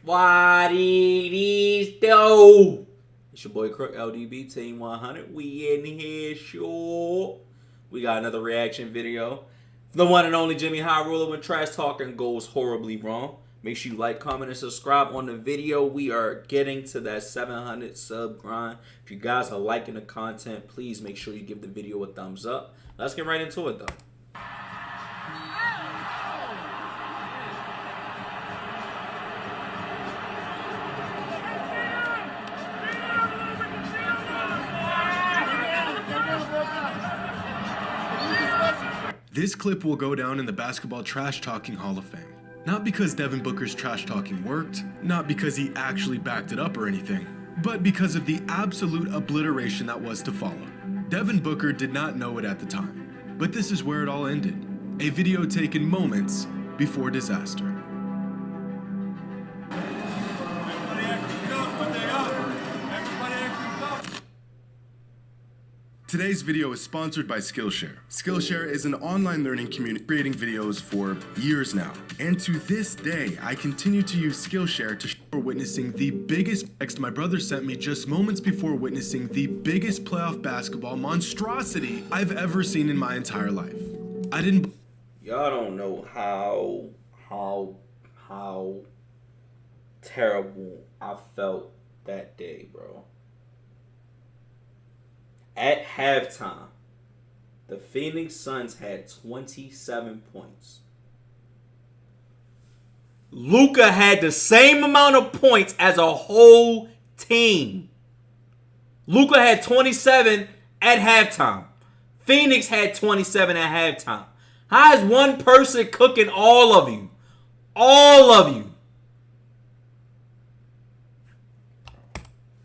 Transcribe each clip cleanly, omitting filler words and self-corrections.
Why these do? It's your boy Crook LDB Team 100. We in here, sure. We got another reaction video. The one and only Jimmy High Ruler when trash talking goes horribly wrong. Make sure you like, comment, and subscribe on the video. We are getting to that 700 sub grind. If you guys are liking the content, please make sure you give the video a thumbs up. Let's get right into it though. This clip will go down in the Basketball Trash Talking Hall of Fame. Not because Devin Booker's trash talking worked, not because he actually backed it up or anything, but because of the absolute obliteration that was to follow. Devin Booker did not know it at the time, but this is where it all ended. A video taken moments before disaster. Today's video is sponsored by Skillshare. Skillshare is an online learning community creating videos for years now. And to this day, I continue to use Skillshare to for witnessing the biggest text my brother sent me just moments before witnessing the biggest playoff basketball monstrosity I've ever seen in my entire life. I didn't... Y'all don't know how terrible I felt that day, bro. At halftime, the Phoenix Suns had 27 points. Luka had the same amount of points as a whole team. Luka had 27 at halftime. Phoenix had 27 at halftime. How is one person cooking all of you? All of you.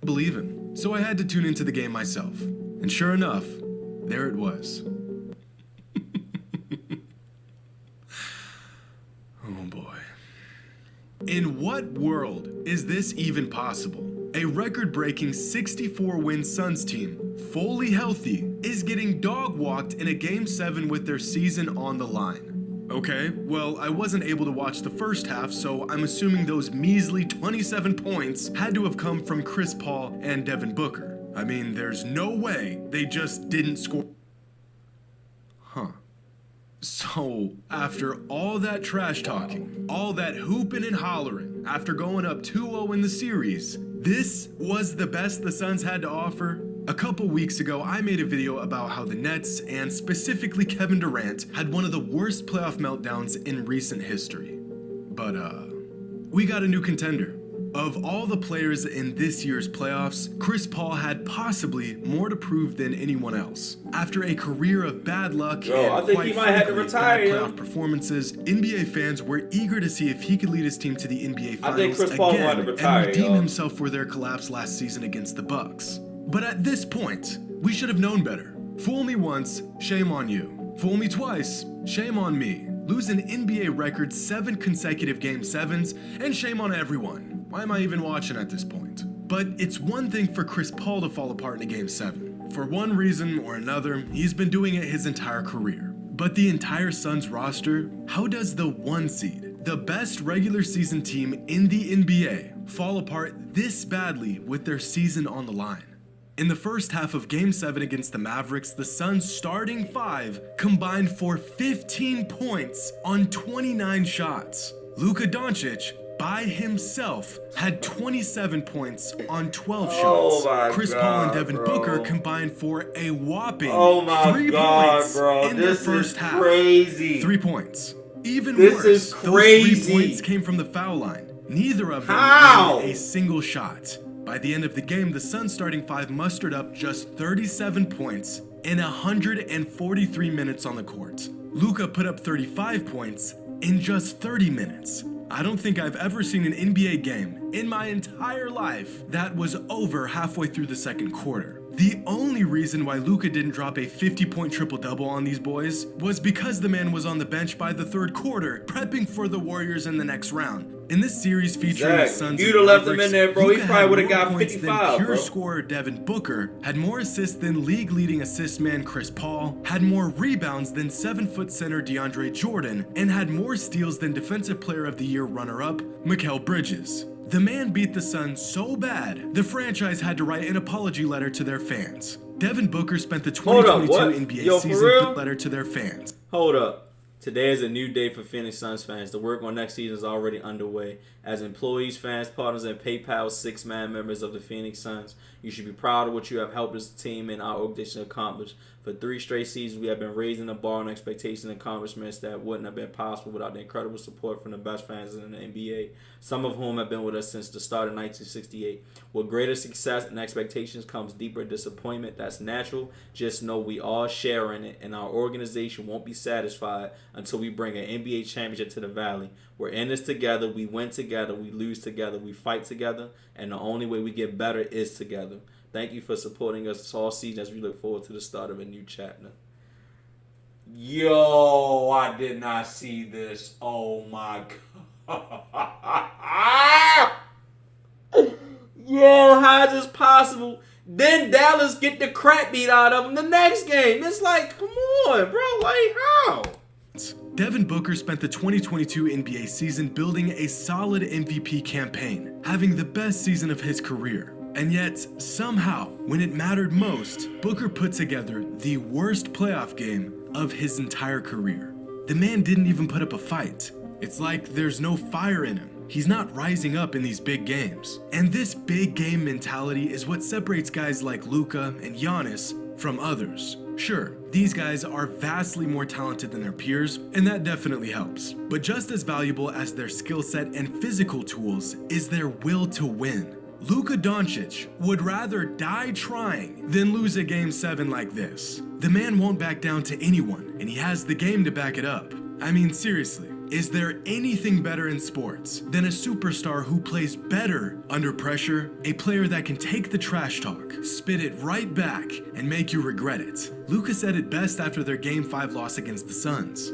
Believe him. So I had to tune into the game myself. And sure enough, there it was. Oh boy. In what world is this even possible? A record-breaking 64-win Suns team, fully healthy, is getting dog-walked in a Game 7 with their season on the line. Okay, well, I wasn't able to watch the first half, so I'm assuming those measly 27 points had to have come from Chris Paul and Devin Booker. I mean, there's no way they just didn't score. Huh. So, after all that trash talking, all that hooping and hollering, after going up 2-0 in the series, this was the best the Suns had to offer? A couple weeks ago, I made a video about how the Nets, and specifically Kevin Durant, had one of the worst playoff meltdowns in recent history. But, we got a new contender. Of all the players in this year's playoffs, Chris Paul had possibly more to prove than anyone else. After a career of bad luck and quite frankly, bad playoff performances, NBA fans were eager to see if he could lead his team to the NBA Finals again and redeem himself for their collapse last season against the Bucks. But at this point, we should have known better. Fool me once, shame on you. Fool me twice, shame on me. Lose an NBA record 7 consecutive Game 7s, and shame on everyone. Why am I even watching at this point? But it's one thing for Chris Paul to fall apart in a Game 7. For one reason or another, he's been doing it his entire career. But the entire Suns roster, how does the 1 seed, the best regular season team in the NBA, fall apart this badly with their season on the line? In the first half of Game 7 against the Mavericks, the Suns' starting 5 combined for 15 points on 29 shots. Luka Doncic, by himself, had 27 points on 12 shots. Chris Paul and Devin Booker combined for a whopping 3 points in their first half. 3 points. Even worse, those 3 points came from the foul line. Neither of them made a single shot. By the end of the game, the Suns' starting 5 mustered up just 37 points in 143 minutes on the court. Luka put up 35 points in just 30 minutes. I don't think I've ever seen an NBA game in my entire life that was over halfway through the second quarter. The only reason why Luka didn't drop a 50-point triple-double on these boys was because the man was on the bench by the third quarter, prepping for the Warriors in the next round. In this series featuring the Suns you'd have left him in there, bro. He probably would have got 55, pure scorer Devin Booker, had more assists than league-leading assist man Chris Paul, had more rebounds than 7-foot center DeAndre Jordan, and had more steals than Defensive Player of the Year runner-up Mikal Bridges. The man beat the Suns so bad, the franchise had to write an apology letter to their fans. Devin Booker spent the 2022 NBA season letter to their fans. Hold up. Today is a new day for Phoenix Suns fans. The work on next season is already underway. As employees, fans, partners, and PayPal six-man members of the Phoenix Suns, you should be proud of what you have helped this team and our organization accomplish. For 3 straight seasons, we have been raising the bar on expectations and accomplishments that wouldn't have been possible without the incredible support from the best fans in the NBA, some of whom have been with us since the start of 1968. With greater success and expectations comes deeper disappointment. That's natural. Just know we all share in it, and our organization won't be satisfied until we bring an NBA championship to the Valley. We're in this together. We win together. We lose together. We fight together. And the only way we get better is together. Thank you for supporting us all season as we look forward to the start of a new chapter. Yo, I did not see this. Oh my God. Yo, how is this possible? Then Dallas get the crap beat out of them the next game. It's like, come on, bro. Like, how? Devin Booker spent the 2022 NBA season building a solid MVP campaign, having the best season of his career. And yet, somehow, when it mattered most, Booker put together the worst playoff game of his entire career. The man didn't even put up a fight. It's like there's no fire in him. He's not rising up in these big games. And this big game mentality is what separates guys like Luka and Giannis from others. Sure, these guys are vastly more talented than their peers, and that definitely helps. But just as valuable as their skill set and physical tools is their will to win. Luka Doncic would rather die trying than lose a Game 7 like this. The man won't back down to anyone, and he has the game to back it up. I mean, seriously, is there anything better in sports than a superstar who plays better under pressure? A player that can take the trash talk, spit it right back, and make you regret it. Luka said it best after their Game 5 loss against the Suns.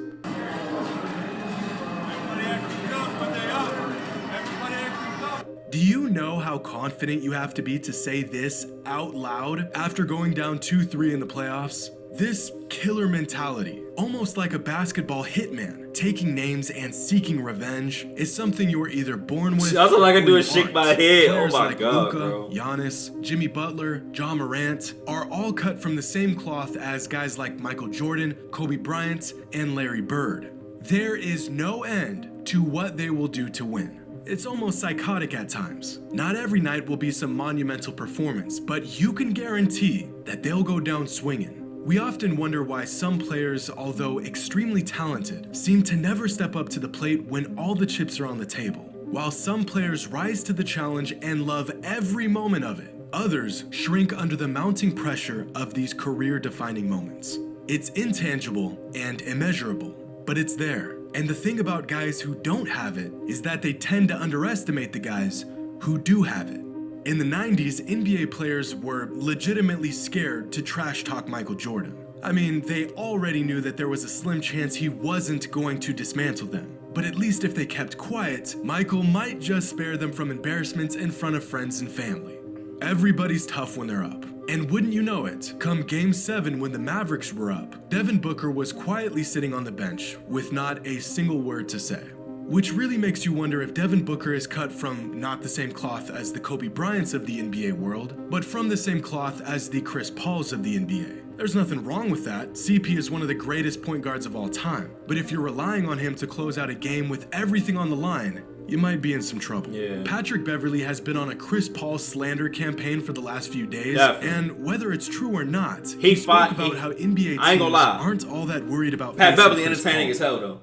Do you know how confident you have to be to say this out loud after going down 2-3 in the playoffs? This killer mentality, almost like a basketball hitman, taking names and seeking revenge, is something you are either born with. That's all I can do is shake my head. Players oh my like God, Luka, bro. Giannis, Jimmy Butler, John Morant are all cut from the same cloth as guys like Michael Jordan, Kobe Bryant, and Larry Bird. There is no end to what they will do to win. It's almost psychotic at times. Not every night will be some monumental performance, but you can guarantee that they'll go down swinging. We often wonder why some players, although extremely talented, seem to never step up to the plate when all the chips are on the table. While some players rise to the challenge and love every moment of it, others shrink under the mounting pressure of these career-defining moments. It's intangible and immeasurable, but it's there. And the thing about guys who don't have it is that they tend to underestimate the guys who do have it. In the 90s, NBA players were legitimately scared to trash talk Michael Jordan. I mean, they already knew that there was a slim chance he wasn't going to dismantle them. But at least if they kept quiet, Michael might just spare them from embarrassments in front of friends and family. Everybody's tough when they're up. And wouldn't you know it, come Game 7 when the Mavericks were up, Devin Booker was quietly sitting on the bench with not a single word to say. Which really makes you wonder if Devin Booker is cut from not the same cloth as the Kobe Bryants of the NBA world, but from the same cloth as the Chris Pauls of the NBA. There's nothing wrong with that. CP is one of the greatest point guards of all time. But if you're relying on him to close out a game with everything on the line, you might be in some trouble. Yeah. Patrick Beverley has been on a Chris Paul slander campaign for the last few days, and whether it's true or not, he spoke about how NBA teams aren't all that worried about Pat Beverley entertaining as hell though.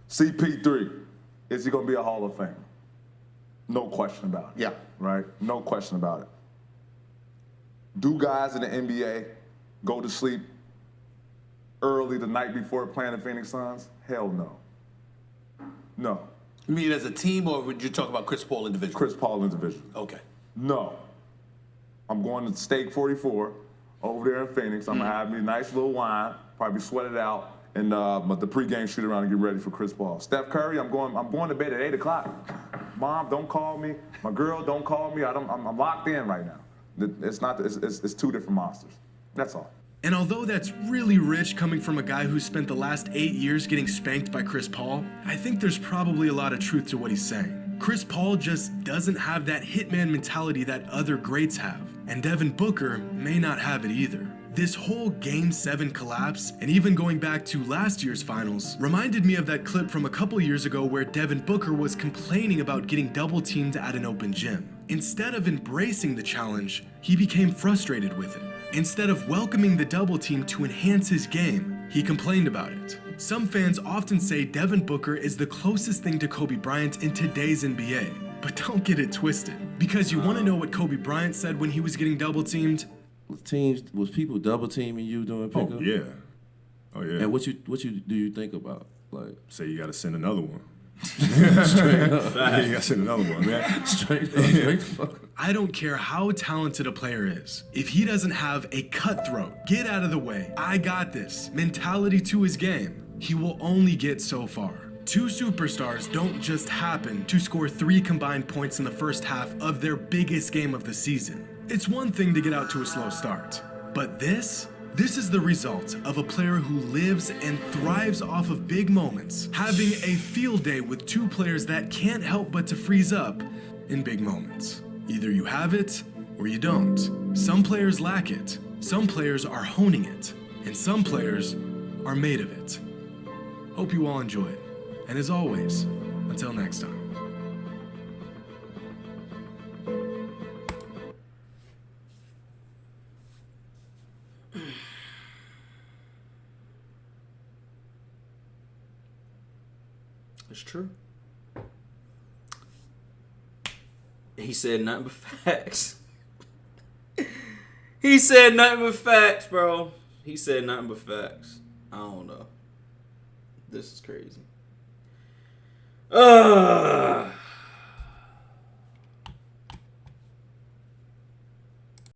CP3, is he going to be a Hall of Famer? No question about it. Yeah. Right? No question about it. Do guys in the NBA go to sleep early the night before playing the Phoenix Suns? Hell no. No. You mean as a team, or would you talk about Chris Paul individually? Chris Paul individually. Okay. No. I'm going to Steak 44 over there in Phoenix. I'm going to have me a nice little wine, probably sweat it out, and the pregame shoot around and get ready for Chris Paul. Steph Curry, I'm going to bed at 8 o'clock. Mom, don't call me. My girl, don't call me. I'm locked in right now. It's two different monsters. That's all. And although that's really rich coming from a guy who spent the last 8 years getting spanked by Chris Paul, I think there's probably a lot of truth to what he's saying. Chris Paul just doesn't have that hitman mentality that other greats have, and Devin Booker may not have it either. This whole Game 7 collapse, and even going back to last year's finals, reminded me of that clip from a couple years ago where Devin Booker was complaining about getting double teamed at an open gym. Instead of embracing the challenge, he became frustrated with it. Instead of welcoming the double team to enhance his game, he complained about it. Some fans often say Devin Booker is the closest thing to Kobe Bryant in today's NBA. But don't get it twisted, because you want to know what Kobe Bryant said when he was getting double teamed? Was people double teaming you during pickup? Oh yeah. Oh yeah. And what do you think about? Like, say you got to send another one. straight up. Yeah, you got to send another one, man. Straight the fuck up. I don't care how talented a player is. If he doesn't have a cutthroat, get out of the way, I got this mentality to his game, he will only get so far. Two superstars don't just happen to score 3 combined points in the first half of their biggest game of the season. It's one thing to get out to a slow start, but this is the result of a player who lives and thrives off of big moments, having a field day with 2 players that can't help but to freeze up in big moments. Either you have it or you don't. Some players lack it, some players are honing it, and some players are made of it. Hope you all enjoy it. And as always, until next time. It's true. He said nothing but facts. He said nothing but facts, bro. He said nothing but facts. I don't know. This is crazy.